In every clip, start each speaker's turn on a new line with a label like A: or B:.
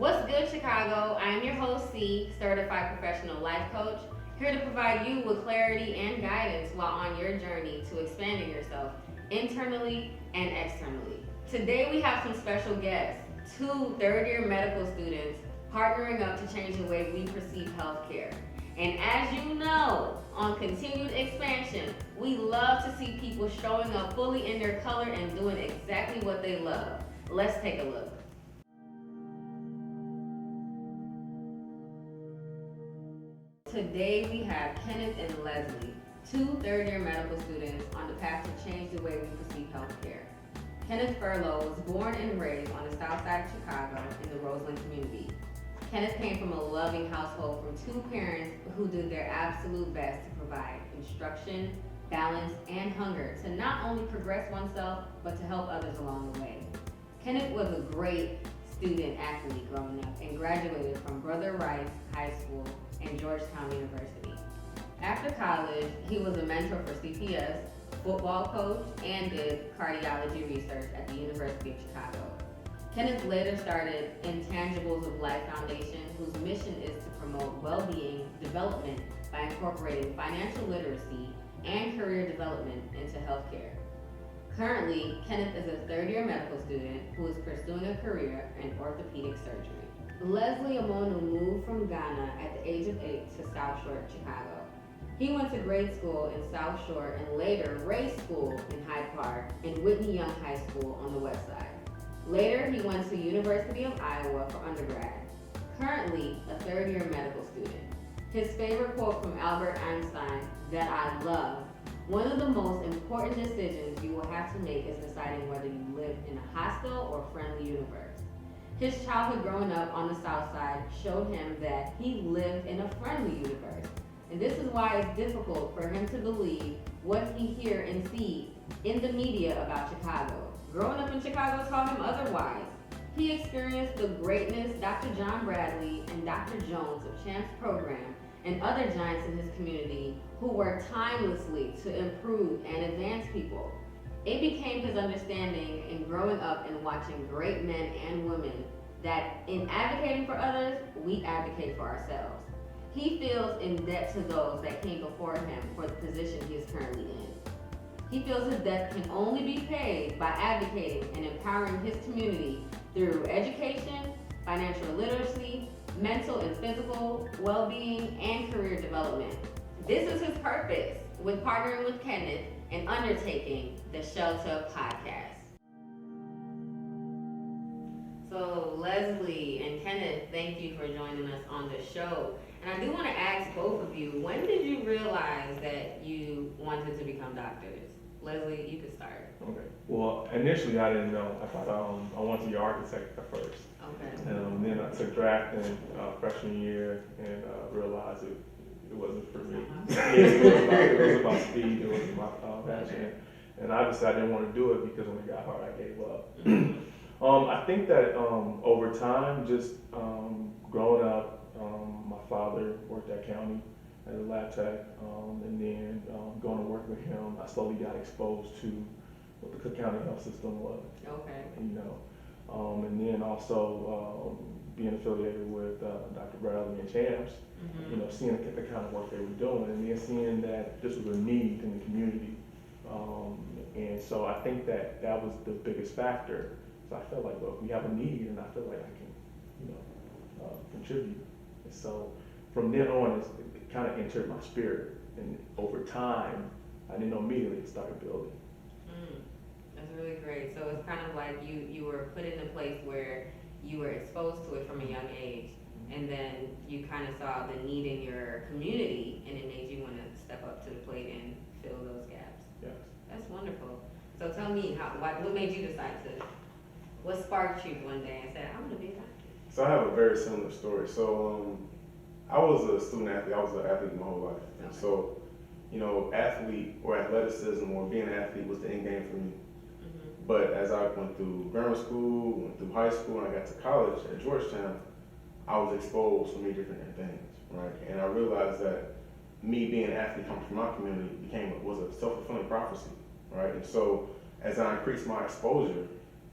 A: What's good, Chicago? I am your host, C, certified professional life coach, here to provide you with clarity and guidance while on your journey to expanding yourself internally and externally. Today we have some special guests, two third-year medical students partnering up to change the way we perceive healthcare. And as you know, on continued expansion, we love to see people showing up fully in their color and doing exactly what they love. Let's take a look. Today we have Kenneth and Leslie, two third-year medical students on the path to change the way we perceive healthcare. Kenneth Burno was born and raised on the south side of Chicago in the Roseland community. Kenneth came from a loving household from two parents who did their absolute best to provide instruction, balance, and hunger to not only progress oneself, but to help others along the way. Kenneth was a great student athlete growing up and graduated from Brother Rice High School and Georgetown University. After college, he was a mentor for CPS, football coach, and did cardiology research at the University of Chicago. Kenneth later started Intangibles of Life Foundation, whose mission is to promote well-being development by incorporating financial literacy and career development into healthcare. Currently, Kenneth is a third-year medical student who is pursuing a career in orthopedic surgery. Leslie Amonoo moved from Ghana at the age of 8 to South Shore, Chicago. He went to grade school in South Shore and later race school in Hyde Park and Whitney Young High School on the west side. Later, he went to University of Iowa for undergrad. Currently, a third-year medical student. His favorite quote from Albert Einstein that I love: "One of the most important decisions you will have to make is deciding whether you live in a hostile or friendly universe." His childhood growing up on the south side showed him that he lived in a friendly universe. And this is why it's difficult for him to believe what he hear and see in the media about Chicago. Growing up in Chicago taught him otherwise. He experienced the greatness Dr. John Bradley and Dr. Jones of CHAMP's program and other giants in his community who worked tirelessly to improve and advance people. It became his understanding in growing up and watching great men and women that in advocating for others, we advocate for ourselves. He feels in debt to those that came before him for the position he is currently in. He feels his debt can only be paid by advocating and empowering his community through education, financial literacy, mental and physical well-being, and career development. This is his purpose with partnering with Kenneth and undertaking the S.H.E.L.T.U.H podcast. So Leslie and Kenneth, thank you for joining us on the show. And I do want to ask both of you, when did you realize that you wanted to become doctors? Leslie, you could start.
B: Okay. Well, initially I didn't know. I thought I wanted to be an architect at first.
A: Okay.
B: Then I took drafting freshman year and realized it wasn't for me. It was about speed. It was about passion. And obviously I didn't want to do it because when it got hard, I gave up. I think that over time, just growing up, my father worked at county as a lab tech, and then going to work with him, I slowly got exposed to what the Cook County health system was.
A: Okay.
B: You know, and then also being affiliated with Dr. Bradley and CHAMPS, you know, seeing the kind of work they were doing, and then seeing that this was a need in the community. And so I think that was the biggest factor. So I felt like, well, we have a need, and I feel like I can, you know, contribute. And so from then on, it kind of entered my spirit, and over time, I didn't know immediately it started building.
A: That's really great. So it's kind of like you were put in a place where you were exposed to it from a young age, and then you kind of saw the need in your community, and it made you want to step up to the plate and fill those gaps.
B: Yes.
A: That's wonderful. So tell me, what made you decide to, what sparked you one day and said, I'm going to be a doctor?
C: So I have a very similar story. So I was a student athlete. I was an athlete my whole life.
A: Okay.
C: So, you know, athlete or athleticism or being an athlete was the end game for me. But as I went through grammar school, went through high school, and I got to college at Georgetown, I was exposed to many different things, right? And I realized that me being an athlete coming from my community was a self-fulfilling prophecy, right? And so as I increased my exposure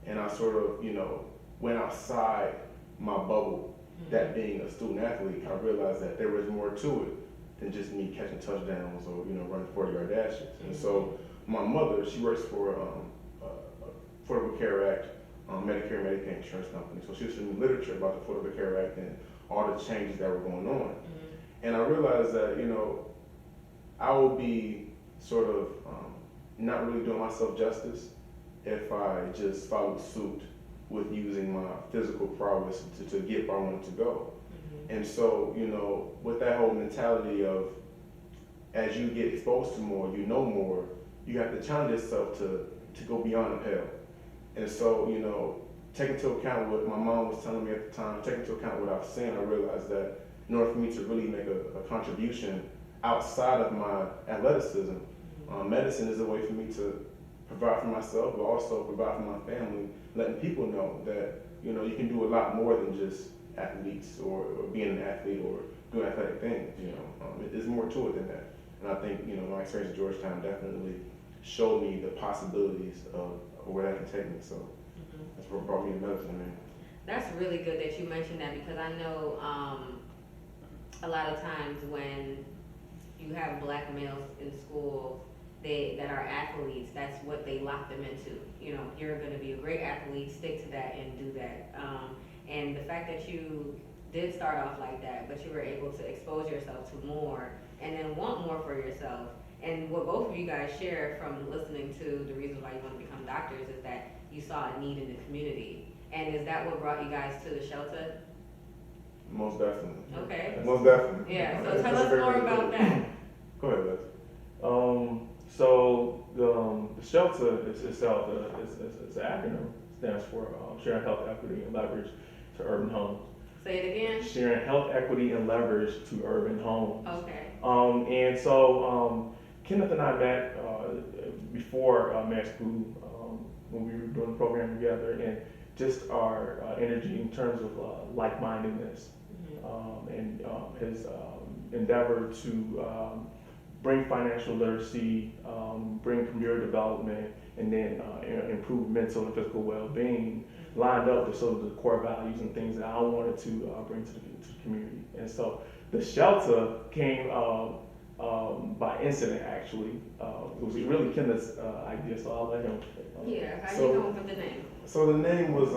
C: and I sort of, you know, went outside my bubble, that being a student athlete, I realized that there was more to it than just me catching touchdowns or, you know, running 40-yard dashes. And so my mother, she works for Affordable Care Act, Medicare and Medicaid insurance company. So she was reading literature about the Affordable Care Act and all the changes that were going on. And I realized that, you know, I would be sort of not really doing myself justice if I just followed suit with using my physical prowess to get where I wanted to go. And so, you know, with that whole mentality of as you get exposed to more, you know more, you have to challenge yourself to go beyond the pale. And so, you know, taking into account what my mom was telling me at the time, taking into account what I was saying, I realized that in order for me to really make a contribution outside of my athleticism, medicine is a way for me to provide for myself, but also provide for my family, letting people know that, you know, you can do a lot more than just athletes or being an athlete or doing athletic things, you know. There's more to it than that. And I think, you know, my experience at Georgetown definitely showed me the possibilities of where that can take me. So that's what brought me to medicine, man.
A: That's really good that you mentioned that, because I know a lot of times when you have black males in school that are athletes, that's what they lock them into. You know, you're going to be a great athlete, stick to that and do that. And the fact that you did start off like that, but you were able to expose yourself to more and then want more for yourself. And what both of you guys share from listening to the reasons why you want to become doctors is that you saw a need in the community. And is that what brought you guys to the S.H.E.L.T.U.H?
C: Most definitely.
A: Okay.
C: Most definitely.
A: Yeah, so tell us more about that.
C: Go ahead, Les.
B: So the S.H.E.L.T.U.H itself is an acronym. It stands for Sharing Health, Equity, and Leverage to Urban Homes.
A: Say it again.
B: Sharing health, equity, and leverage to urban homes.
A: Okay.
B: And so Kenneth and I met before med school when we were doing the program together, and just our energy in terms of like-mindedness and his endeavor to bring financial literacy, bring community development, and then improve mental and physical well-being, lined up with sort of the core values and things that I wanted to bring to the community. And so the S.H.E.L.T.U.H came by incident, actually. It was really Kenneth's idea, so I'll let him.
A: Yeah, how you going with the name?
C: So the name was,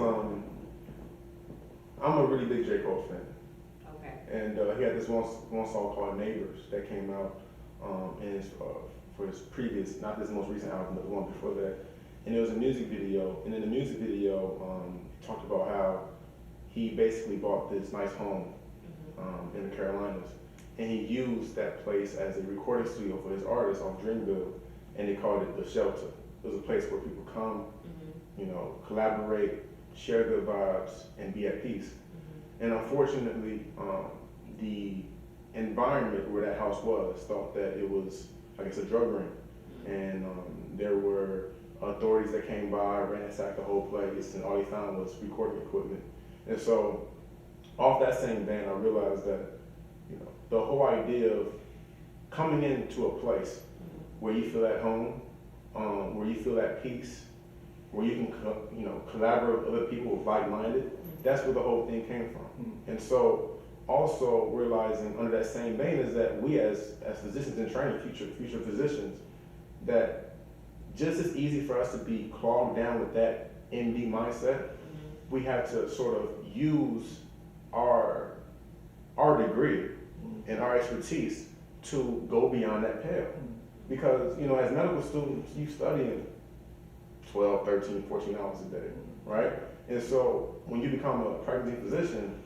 C: I'm a really big J. Cole fan.
A: Okay.
C: And he had this one song called Neighbors that came out for his previous, not this most recent album, but the one before that. And it was a music video, and in the music video, he talked about how he basically bought this nice home in the Carolinas, and he used that place as a recording studio for his artists on Dreamville, and he called it the S.H.E.L.T.U.H. It was a place where people come, you know, collaborate, share good vibes, and be at peace. And unfortunately, the environment where that house was thought that it was, I guess, a drug ring, and there were authorities that came by, ransacked the whole place, and all they found was recording equipment. And so, off that same vein, I realized that, you know, the whole idea of coming into a place where you feel at home, where you feel at peace, where you can, you know, collaborate with other people with like-minded, that's where the whole thing came from. And so, also realizing under that same vein is that we as physicians in training, future physicians, that just as easy for us to be clogged down with that MD mindset, we have to sort of use our degree and our expertise to go beyond that pale. Because, you know, as medical students, you studying 12, 13, 14 hours a day, right? And so when you become a practicing physician,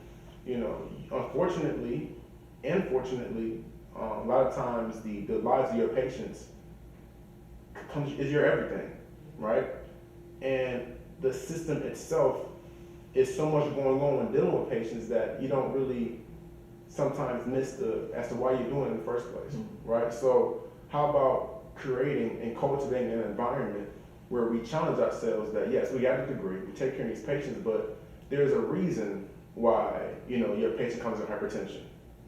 C: you know, unfortunately and fortunately, a lot of times the lives of your patients is your everything, right? And the system itself is so much going on when dealing with patients that you don't really sometimes miss as to why you're doing it in the first place, right? So how about creating and cultivating an environment where we challenge ourselves that, yes, we got a degree, we take care of these patients, but there's a reason why, you know, your patient comes with hypertension.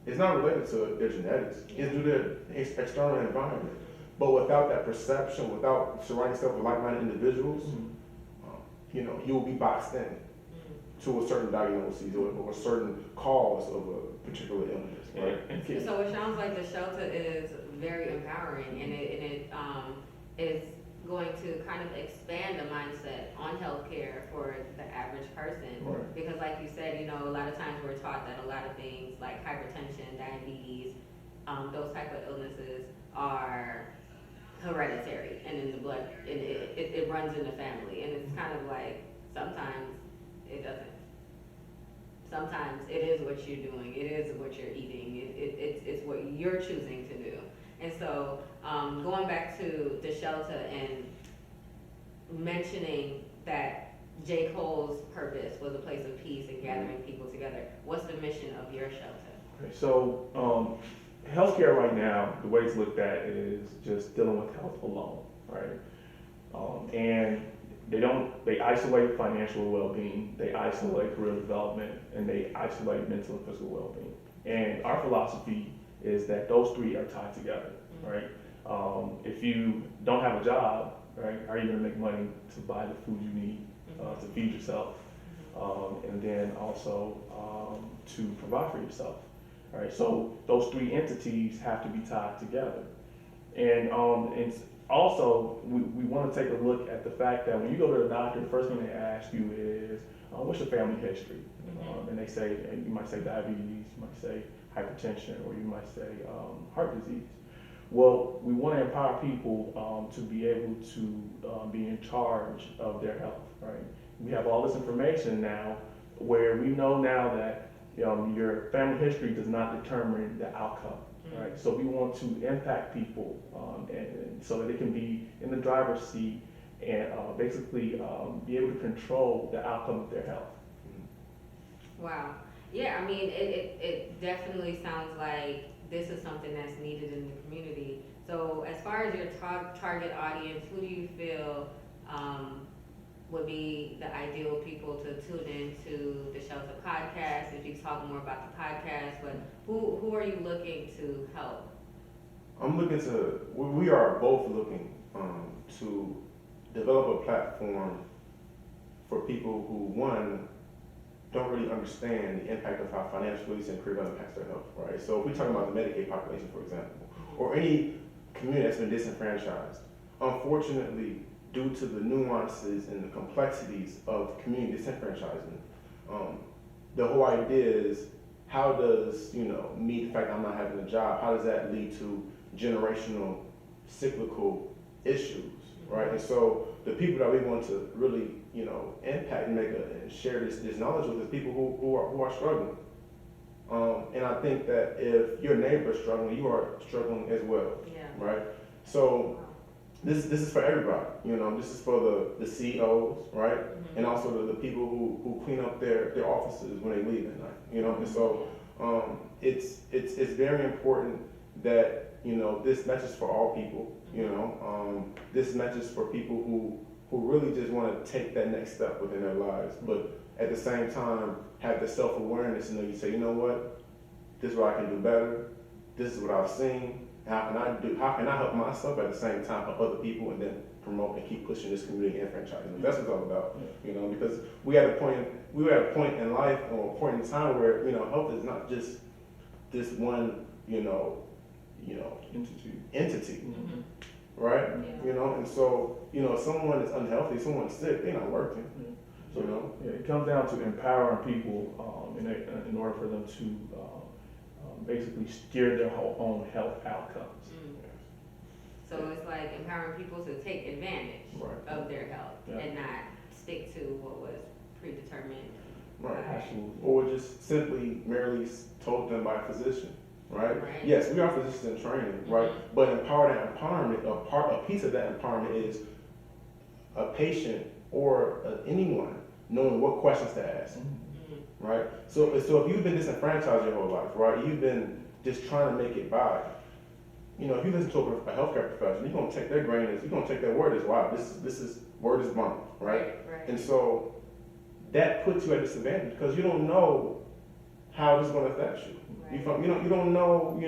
C: It's not related to their genetics, it's due to their external environment. But without that perception, without surrounding yourself with like-minded individuals, you know, you will be boxed in. to a certain diagnosis or a certain cause of a particular illness, right?
B: And
A: So it sounds like the shelter is very empowering, and it is going to kind of expand the mindset on healthcare for the average person.
B: Right.
A: Because like you said, a lot of times we're taught that a lot of things like hypertension, diabetes, those type of illnesses are hereditary and in the blood, and it runs in the family. And it's kind of like sometimes it doesn't. Sometimes it is what you're doing, it is what you're eating, it's what you're choosing to do. And so, going back to the shelter and mentioning that J. Cole's purpose was a place of peace and gathering people together, what's the mission of your shelter?
B: Okay, so healthcare right now, the way it's looked at is just dealing with health alone, right? And they isolate financial well-being, they isolate career development, and they isolate mental and physical well-being. And our philosophy is that those three are tied together, right? If you don't have a job, right, how are you gonna make money to buy the food you need to feed yourself? And then also to provide for yourself, right? So those three entities have to be tied together. And also, we want to take a look at the fact that when you go to the doctor, the first thing they ask you is, what's your family history? And they say, and you might say diabetes, you might say hypertension, or you might say heart disease. Well, we want to empower people to be able to be in charge of their health, right? We have all this information now where we know now that your family history does not determine the outcome. Right, so we want to impact people, and so that they can be in the driver's seat and basically be able to control the outcome of their health.
A: Wow. Yeah, I mean, it definitely sounds like this is something that's needed in the community. So as far as your target audience, who do you feel would be the ideal people to tune into the Shelter podcast? If you talk more about the podcast, but who are you looking to help?
C: We are both looking to develop a platform for people who, one, don't really understand the impact of how financial release and career impacts their health, right? So if we're talking about the Medicaid population, for example, or any community that's been disenfranchised, unfortunately, due to the nuances and the complexities of community disenfranchisement, the whole idea is how does, me, the fact that I'm not having a job, how does that lead to generational cyclical issues, right? And so the people that we want to really, impact and and share this knowledge with is people who are struggling. And I think that if your neighbor is struggling, you are struggling as well, right? So this is for everybody, this is for the CEOs, right? And also the people who clean up their offices when they leave at night, and so it's very important that, this message for all people, this message for people who really just want to take that next step within their lives, but at the same time have the self-awareness and you say, you know what, this is what I can do better, this is what I've seen, how can I help myself at the same time help other people and then promote and keep pushing this community enfranchisement. That's what it's all about, because we were at a point in life or a point in time where, health is not just this one, entity. Right? Yeah. And so, if someone is unhealthy, someone's sick, they're not working.
B: So, it comes down to empowering people in order for them to basically steer their own health outcomes.
A: So it's like empowering people to take advantage of their health and not stick to what was predetermined.
B: Right, absolutely.
C: Or just simply merely told them by a physician. Right? Yes, we are physicians in training, right? But empowerment, a piece of that empowerment is a patient or anyone knowing what questions to ask, right? So if you've been disenfranchised your whole life, right? You've been just trying to make it by. If you listen to a healthcare professional, you're gonna take their you're gonna take their word as wow, this is word is bond, right? And so that puts you at a disadvantage because you don't know how this is gonna affect you. You don't know,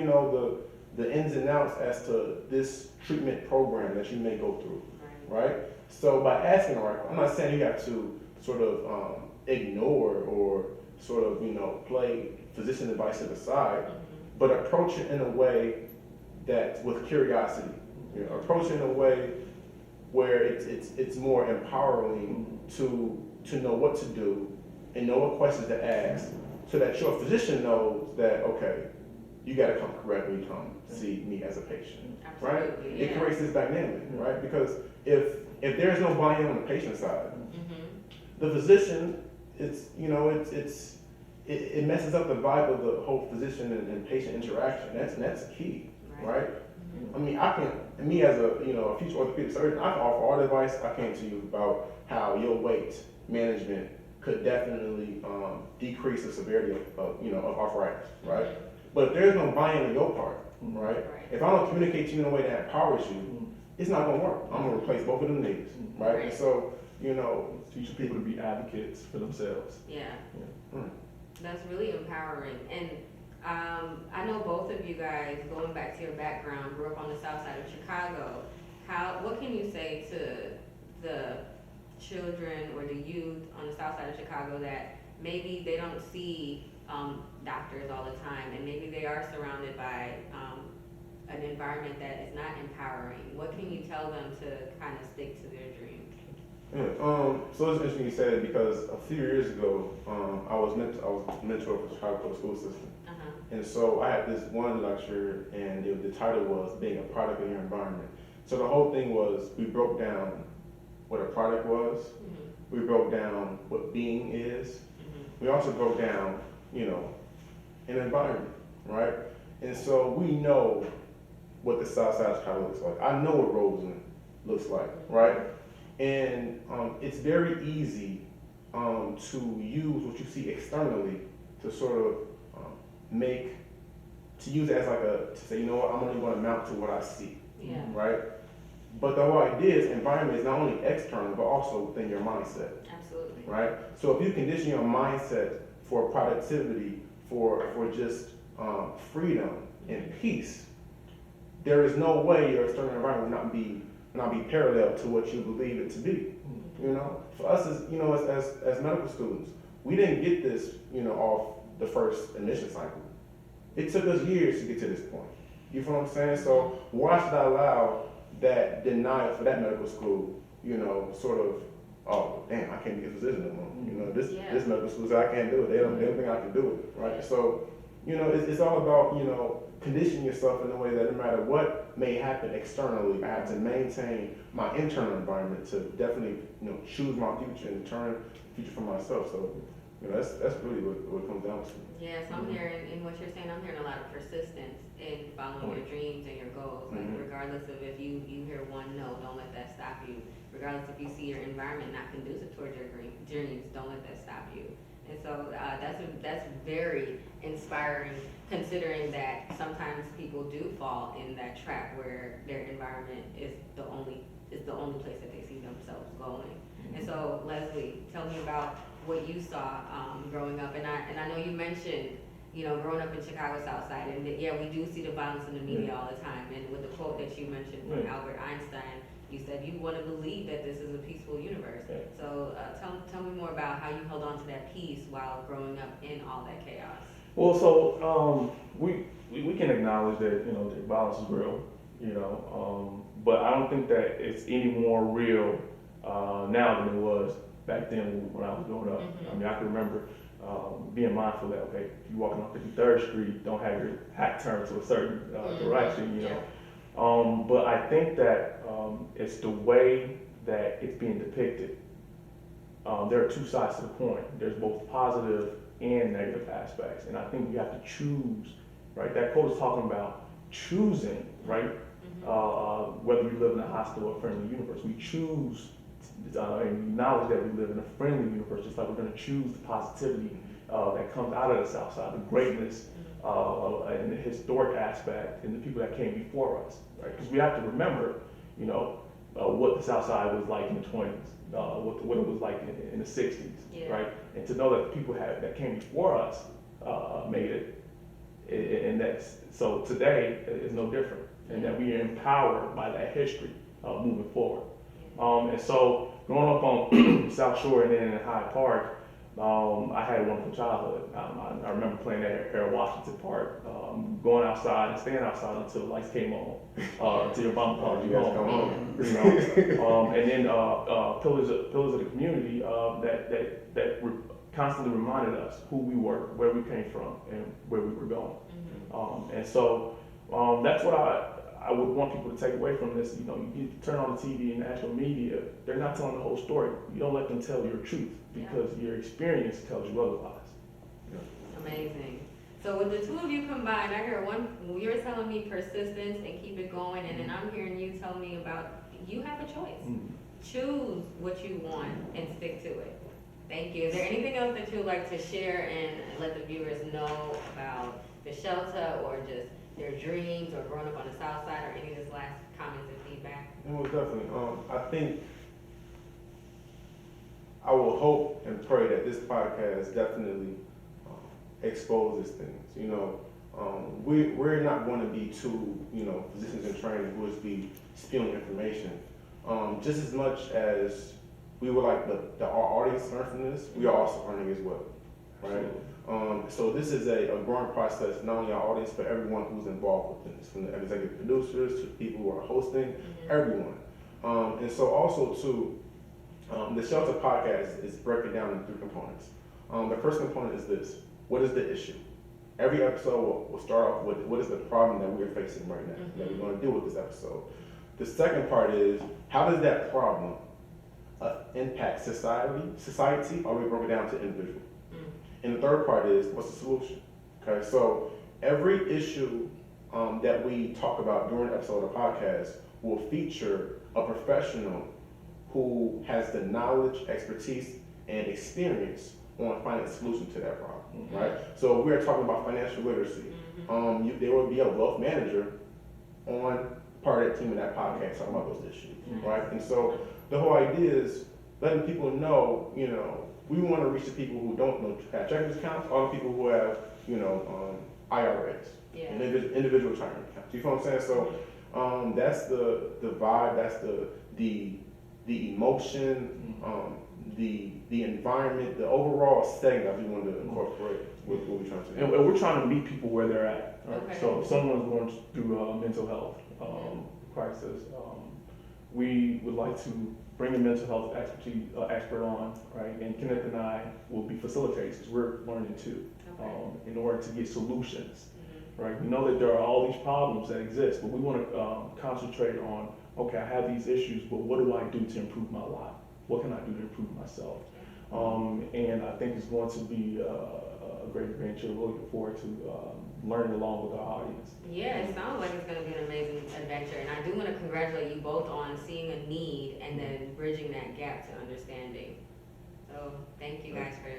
C: the ins and outs as to this treatment program that you may go through, right? So by asking, I'm not saying you have to sort of ignore or sort of, play physician advice to the side, but approach it in a way that with curiosity. Approach it in a way where it's more empowering to know what to do and know what questions to ask, so that your physician knows that, okay, you got to come correct when you come see me as a patient, right?
A: Absolutely,
C: It creates this dynamic, right? Because if there's no buy-in on the patient side, the physician, it messes up the vibe of the whole physician and patient interaction. That's key, right? I mean, me as a future orthopedic surgeon, I can offer all the advice I can to you about how your weight management could definitely decrease the severity of arthritis, right? But if there's no buy-in on your part, right? If I don't communicate to you in a way that empowers you, it's not gonna work. I'm gonna replace both of them knees, right? And so,
B: teach people to be advocates for themselves.
A: Yeah. That's really empowering. And I know both of you guys, going back to your background, grew up on the south side of Chicago. What can you say to the children or the youth on the south side of Chicago that maybe they don't see doctors all the time, and maybe they are surrounded by an environment that is not empowering? What can you tell them to kind of stick to their dreams?
C: So it's interesting you said it, because a few years ago, I was mentor for the Chicago Public School System. And so I had this one lecture, and the title was Being a Product of Your Environment. So the whole thing was, we broke down what a product was, we broke down what being is, we also broke down, an environment, right? And so we know what the south side of Chicago looks like. I know what Roseland looks like, right? And it's very easy to use what you see externally to sort of to use it as to say, I'm only going to mount to what I see, right? But the whole idea is environment is not only external, but also within your mindset.
A: Absolutely.
C: Right? So if you condition your mindset for productivity, for just freedom and peace, there is no way your external environment will not be parallel to what you believe it to be. For us as medical students, we didn't get this, off the first admission cycle. It took us years to get to this point. You feel what I'm saying? So why should I allow that denial for that medical school, sort of, oh, damn, I can't be a physician no more. This medical school says I can't do it. They don't think I can do it, right? So, it's all about, conditioning yourself in a way that no matter what may happen externally, I have to maintain my internal environment to definitely, choose my future and turn the future for myself. So, that's really what it comes down to.
A: Yes, I'm hearing, in what you're saying, I'm hearing a lot of persistence in following your dreams and your goals. Like, regardless of if you hear one no, don't let that stop you. Regardless if you see your environment not conducive towards your dreams, don't let that stop you. And so that's very inspiring, considering that sometimes people do fall in that trap where their environment is the only place that they see themselves going. And so, Leslie, tell me about what you saw growing up. And I know you mentioned, growing up in Chicago South Side, and we do see the violence in the media all the time. And with the quote that you mentioned from Albert Einstein, you said you want to believe that this is a peaceful universe. So tell me more about how you held on to that peace while growing up in all that chaos.
B: Well, so we can acknowledge that that violence is real, but I don't think that it's any more real now than it was back then when I was growing up. I mean, I can remember being mindful that, okay, if you're walking on 53rd Street, don't have your hat turned to a certain direction, But I think that it's the way that it's being depicted. There are two sides to the coin. There's both positive and negative aspects, and I think we have to choose, right? That quote is talking about choosing, right? Whether we live in a hostile or friendly universe, we choose and acknowledge that we live in a friendly universe, just like we're going to choose the positivity that comes out of the South Side, the greatness and the historic aspect, and the people that came before us, right? Because we have to remember, what the South Side was like in the 20s, what it was like in the 60s, right? And to know that the people that came before us made it, and that's so today is no different, and that we are empowered by that history moving forward. And so growing up on South Shore and then in Hyde Park, I had a wonderful childhood. I remember playing at Harold Washington Park, going outside and staying outside until the lights came on, until your mom called you
C: guys
B: home.
C: come home.
B: You know, and then pillars of the community that constantly reminded us who we were, where we came from, and where we were going. And so that's what I would want people to take away from this. You know, you turn on the TV and national media, they're not telling the whole story. You don't let them tell your truth because your experience tells you otherwise.
A: Amazing. So with the two of you combined, I heard you were telling me persistence and keep it going, and then I'm hearing you tell me about you have a choice. Choose what you want and stick to it. Thank you. Is there anything else that you would like to share and let the viewers know about the shelter or just their dreams or growing up on the South Side or any of this last comments and feedback?
C: Well, definitely. I think I will hope and pray that this podcast definitely exposes things. You know, we're not going to be two, physicians in training who would be spewing information. Just as much as we would like our audience to learn from this, we are also learning as well, right? So this is a growing process, not only our audience, but everyone who's involved with this, from the executive producers to the people who are hosting, everyone. And so also too, the S.H.E.L.T.U.H podcast is broken down in 3 components. The first component is this: what is the issue? Every episode will start off with what is the problem that we're facing right now, that we're going to deal with this episode. The second part is how does that problem impact society, or we broke it down to individual. And the third part is what's the solution? Okay, so every issue that we talk about during an episode of the podcast will feature a professional who has the knowledge, expertise, and experience on finding a solution to that problem, right? So if we're talking about financial literacy, there will be a wealth manager on part of that team in that podcast talking about those issues, right? And so the whole idea is letting people know, we want to reach the people who don't know have checking accounts, all the people who have, IRAs, and individual retirement accounts. You know what I'm saying? So that's the vibe, that's the emotion, the environment, the overall setting that we want to incorporate with what we're trying to do.
B: And we're trying to meet people where they're at. Right?
A: Okay.
B: So if someone's going through mental health crisis, we would like to bring a mental health expert on, right? And Kenneth and I will be facilitators because we're learning too, in order to get solutions, right? We know that there are all these problems that exist, but we want to concentrate on, okay, I have these issues, but what do I do to improve my life? What can I do to improve myself? And I think it's going to be a great adventure. We're looking forward to learning along with our audience.
A: Yeah, it sounds like it's going to be an amazing adventure, and I do want to congratulate you both on seeing a need and then bridging that gap to understanding. So thank you guys for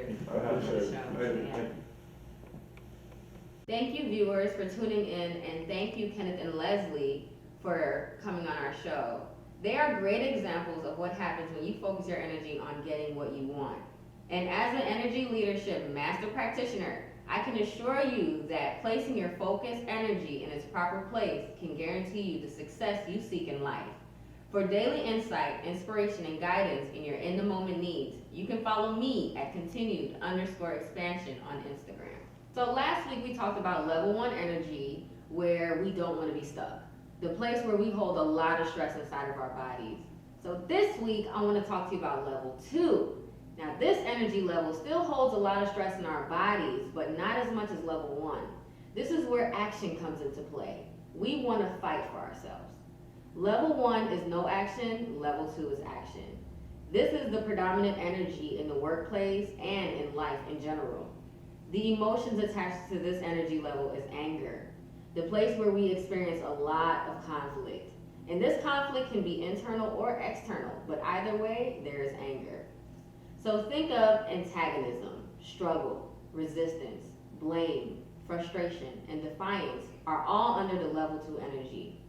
A: the show. Thank you, viewers, for tuning in, and thank you, Kenneth and Leslie, for coming on our show. They are great examples of what happens when you focus your energy on getting what you want. And as an energy leadership master practitioner, I can assure you that placing your focused energy in its proper place can guarantee you the success you seek in life. For daily insight, inspiration, and guidance in your in-the-moment needs, you can follow me at continued_expansion on Instagram. So last week we talked about level 1 energy, where we don't want to be stuck. The place where we hold a lot of stress inside of our bodies. So this week I want to talk to you about level 2. Now this energy level still holds a lot of stress in our bodies, but not as much as level 1. This is where action comes into play. We want to fight for ourselves. Level 1 is no action, level 2 is action. This is the predominant energy in the workplace and in life in general. The emotions attached to this energy level is anger, the place where we experience a lot of conflict. And this conflict can be internal or external, but either way, there is anger. So think of antagonism, struggle, resistance, blame, frustration, and defiance are all under the level 2 energy.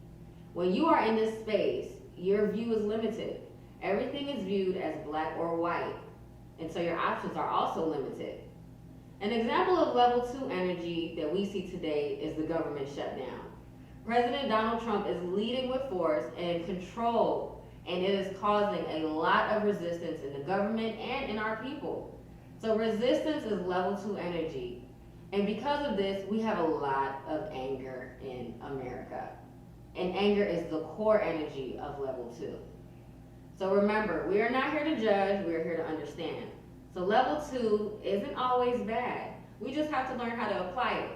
A: When you are in this space, your view is limited. Everything is viewed as black or white, and so your options are also limited. An example of level 2 energy that we see today is the government shutdown. President Donald Trump is leading with force and control, and it is causing a lot of resistance in the government and in our people. So resistance is level 2 energy. And because of this, we have a lot of anger in America. And anger is the core energy of level 2. So remember, we are not here to judge, we are here to understand. So level 2 isn't always bad. We just have to learn how to apply it.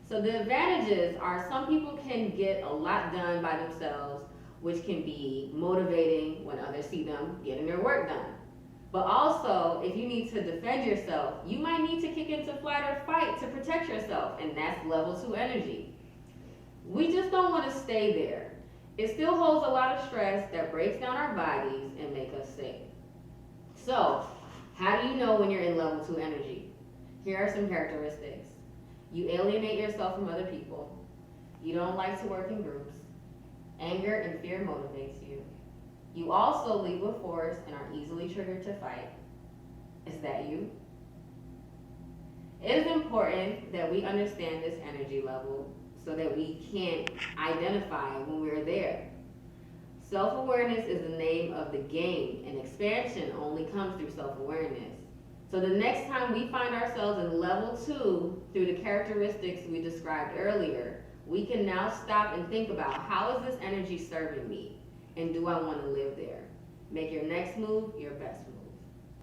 A: So the advantages are some people can get a lot done by themselves, which can be motivating when others see them getting their work done. But also, if you need to defend yourself, you might need to kick into flight or fight to protect yourself, and that's level 2 energy. We just don't want to stay there. It still holds a lot of stress that breaks down our bodies and make us sick. So, how do you know when you're in level 2 energy? Here are some characteristics. You alienate yourself from other people. You don't like to work in groups. Anger and fear motivates you. You also lead with force and are easily triggered to fight. Is that you? It is important that we understand this energy level so that we can identify when we're there. Self-awareness is the name of the game, and expansion only comes through self-awareness. So the next time we find ourselves in level 2 through the characteristics we described earlier, we can now stop and think about, how is this energy serving me? And do I want to live there? Make your next move your best move.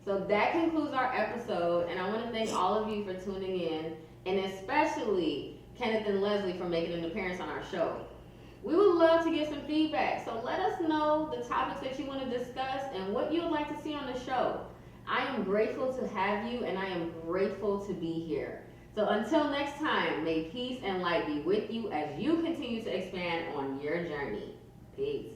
A: So that concludes our episode, and I want to thank all of you for tuning in, and especially Kenneth and Leslie for making an appearance on our show. We would love to get some feedback, so let us know the topics that you want to discuss and what you would like to see on the show. I am grateful to have you, and I am grateful to be here. So until next time, may peace and light be with you as you continue to expand on your journey. Peace.